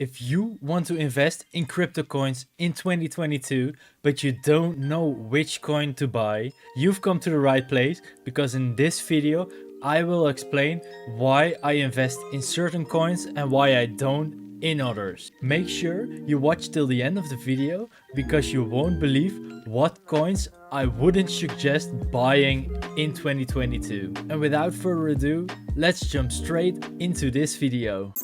If you want to invest in crypto coins in 2022, but you don't know which coin to buy, you've come to the right place, because in this video, I will explain why I invest in certain coins and why I don't in others. Make sure you watch till the end of the video, because you won't believe what coins I wouldn't suggest buying in 2022. And without further ado, let's jump straight into this video.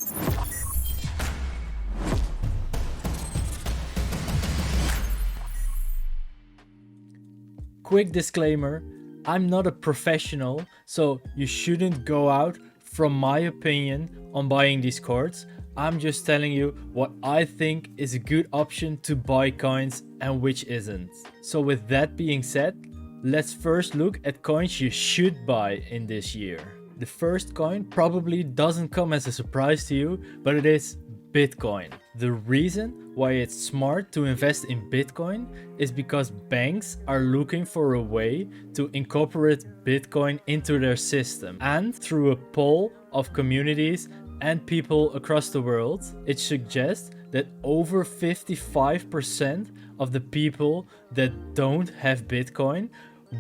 Quick disclaimer, I'm not a professional, so you shouldn't go out from my opinion on buying these coins. I'm just telling you what I think is a good option to buy coins and which isn't. So with that being said, let's first look at coins you should buy in this year. The first coin probably doesn't come as a surprise to you, but it is Bitcoin. The reason why it's smart to invest in Bitcoin is because banks are looking for a way to incorporate Bitcoin into their system. And through a poll of communities and people across the world, it suggests that over 55% of the people that don't have Bitcoin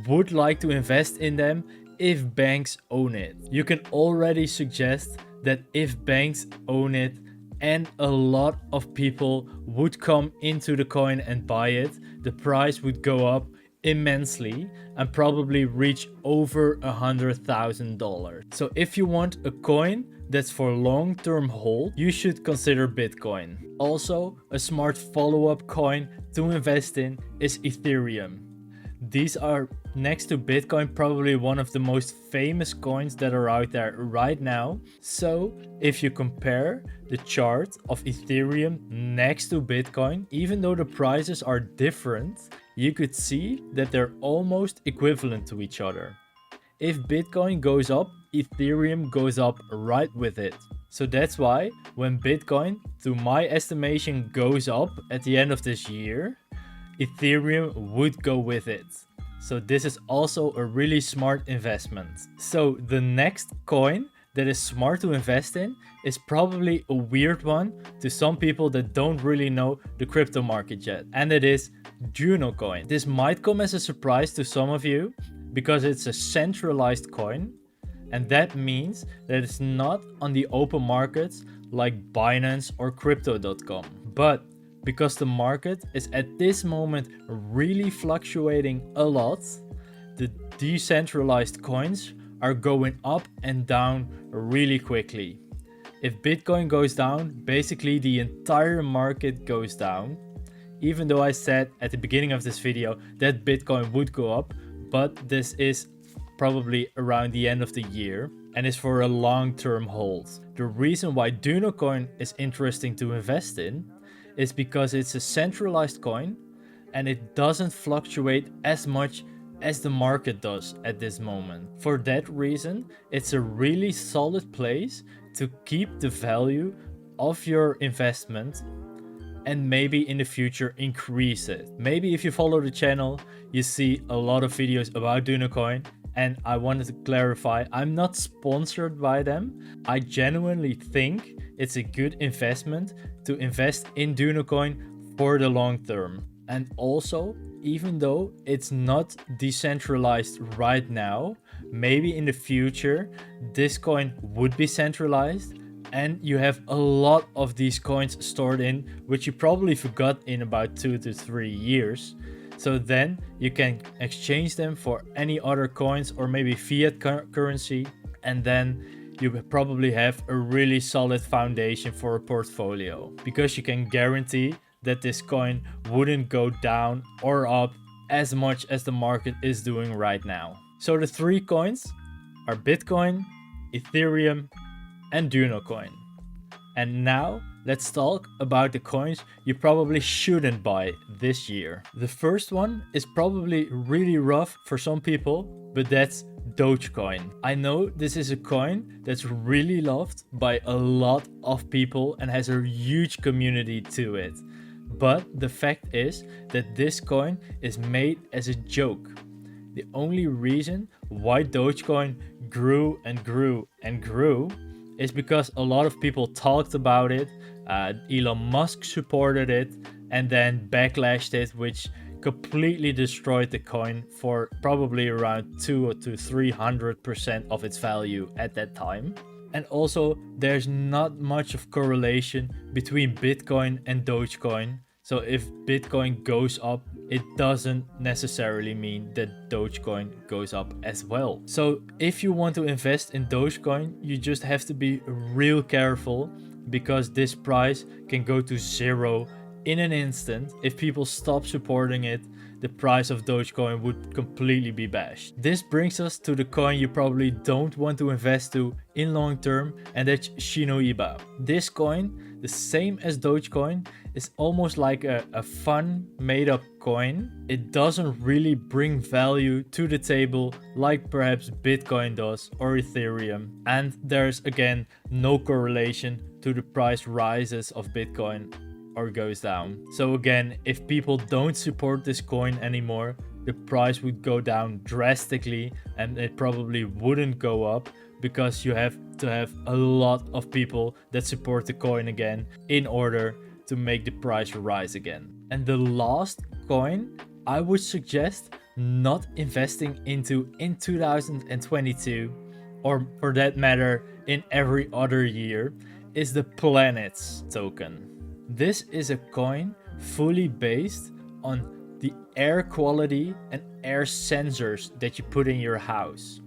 would like to invest in them if banks own it. You can already suggest that if banks own it, and a lot of people would come into the coin and buy it, the price would go up immensely and probably reach over $100,000. So if you want a coin that's for long-term hold, you should consider Bitcoin. Also, a smart follow-up coin to invest in is Ethereum. These are, next to Bitcoin, probably one of the most famous coins that are out there right now. So if you compare the chart of Ethereum next to Bitcoin, even though the prices are different, you could see that they're almost equivalent to each other. If Bitcoin goes up, Ethereum goes up right with it. So that's why when Bitcoin, to my estimation, goes up at the end of this year, Ethereum would go with it. So this is also a really smart investment. So the next coin that is smart to invest in is probably a weird one to some people that don't really know the crypto market yet, and it is Juno coin. This might come as a surprise to some of you because it's a centralized coin, and that means that it's not on the open markets like Binance or crypto.com. But because the market is at this moment really fluctuating a lot, the decentralized coins are going up and down really quickly. If Bitcoin goes down, basically the entire market goes down. Even though I said at the beginning of this video that Bitcoin would go up, but this is probably around the end of the year and is for a long-term hold. The reason why Juno coin is interesting to invest in is because it's a centralized coin and it doesn't fluctuate as much as the market does at this moment. For that reason, it's a really solid place to keep the value of your investment and maybe in the future increase it. Maybe if you follow the channel, you see a lot of videos about Juno coin, and I wanted to clarify, I'm not sponsored by them. I genuinely think it's a good investment to invest in Juno coin for the long term. And also, even though it's not decentralized right now, maybe in the future this coin would be centralized and you have a lot of these coins stored in, which you probably forgot in about 2 to 3 years. So then you can exchange them for any other coins or maybe fiat currency, and then you probably have a really solid foundation for a portfolio, because you can guarantee that this coin wouldn't go down or up as much as the market is doing right now. So the three coins are Bitcoin, Ethereum, and Juno coin. And now let's talk about the coins you probably shouldn't buy this year. The first one is probably really rough for some people, but that's Dogecoin. I know this is a coin that's really loved by a lot of people and has a huge community to it. But the fact is that this coin is made as a joke. The only reason why Dogecoin grew and grew and grew is because a lot of people talked about it Elon Musk supported it and then backlashed it, which completely destroyed the coin for probably around 200 to 300% of its value at that time. And also, there's not much of correlation between Bitcoin and Dogecoin. So if Bitcoin goes up, it doesn't necessarily mean that Dogecoin goes up as well. So if you want to invest in Dogecoin, you just have to be real careful, because this price can go to zero in an instant. If people stop supporting it, the price of Dogecoin would completely be bashed. This brings us to the coin you probably don't want to invest to in long term, and that's Shiba. This coin, the same as Dogecoin, is almost like a fun made up coin. It doesn't really bring value to the table like perhaps Bitcoin does or Ethereum. And there's again no correlation to the price rises of Bitcoin or goes down. So again, if people don't support this coin anymore, the price would go down drastically and it probably wouldn't go up, because you have to have a lot of people that support the coin again in order to make the price rise again. And the last coin I would suggest not investing into in 2022, or for that matter in every other year, is the Planets token. This is a coin fully based on the air quality and air sensors that you put in your house.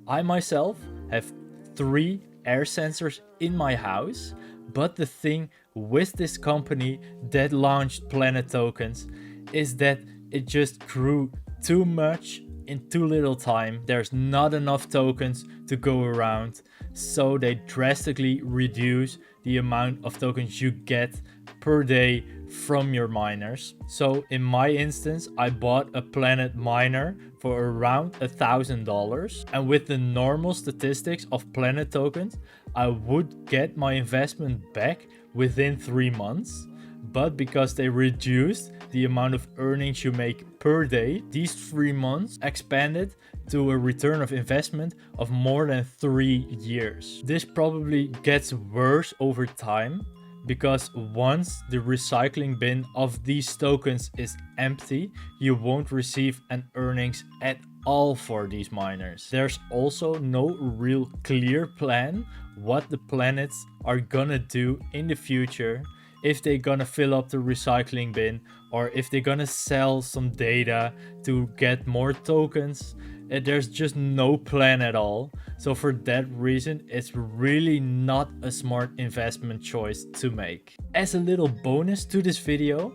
I myself have 3 air sensors in my house, but the thing with this company that launched Planet tokens is that it just grew too much in too little time. There's not enough tokens to go around, so they drastically reduce the amount of tokens you get per day from your miners. So in my instance, I bought a Planet miner for around $1,000, and with the normal statistics of Planet tokens, I would get my investment back within 3 months. But because they reduced the amount of earnings you make per day, these 3 months expanded to a return of investment of more than 3 years. This probably gets worse over time, because once the recycling bin of these tokens is empty, you won't receive an earnings at all for these miners. There's also no real clear plan what the planets are gonna do in the future, if they're gonna fill up the recycling bin or if they're gonna sell some data to get more tokens. There's just no plan at all. So for that reason, it's really not a smart investment choice to make. As a little bonus to this video,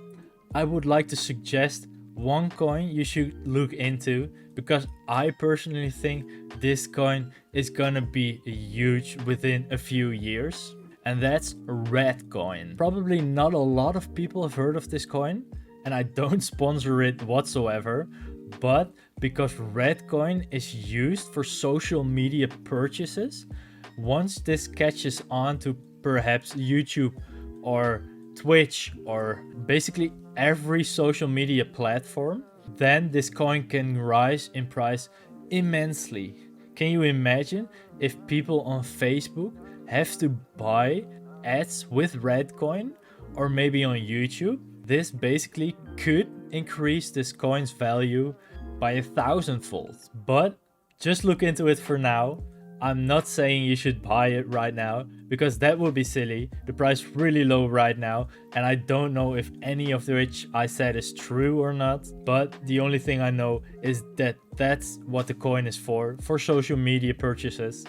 I would like to suggest one coin you should look into, because I personally think this coin is gonna be huge within a few years. And that's Redcoin. Probably not a lot of people have heard of this coin, and I don't sponsor it whatsoever, but because Redcoin is used for social media purchases, once this catches on to perhaps YouTube or Twitch or basically every social media platform, then this coin can rise in price immensely. Can you imagine if people on Facebook have to buy ads with Redcoin, or maybe on YouTube? This basically could increase this coin's value by 1,000-fold. But just look into it for now. I'm not saying you should buy it right now, because that would be silly. The price is really low right now, and I don't know if any of which I said is true or not. But the only thing I know is that that's what the coin is for social media purchases.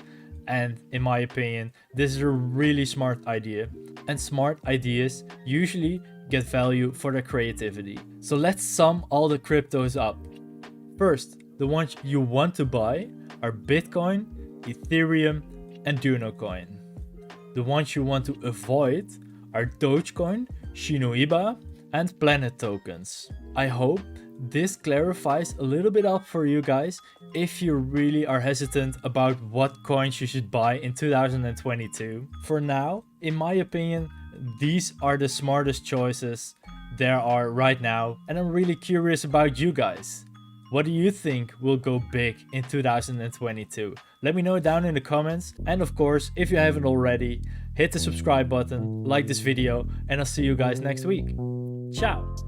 And in my opinion, this is a really smart idea. And smart ideas usually get value for their creativity. So let's sum all the cryptos up. First, the ones you want to buy are Bitcoin, Ethereum, and Coin. The ones you want to avoid are Dogecoin, Shiba, and Planet tokens. I hope this clarifies a little bit up for you guys if you really are hesitant about what coins you should buy in 2022. For now, in my opinion, these are the smartest choices there are right now, and I'm really curious about you guys. What do you think will go big in 2022? Let me know down in the comments, and of course, if you haven't already, hit the subscribe button, like this video, and I'll see you guys next week. Ciao.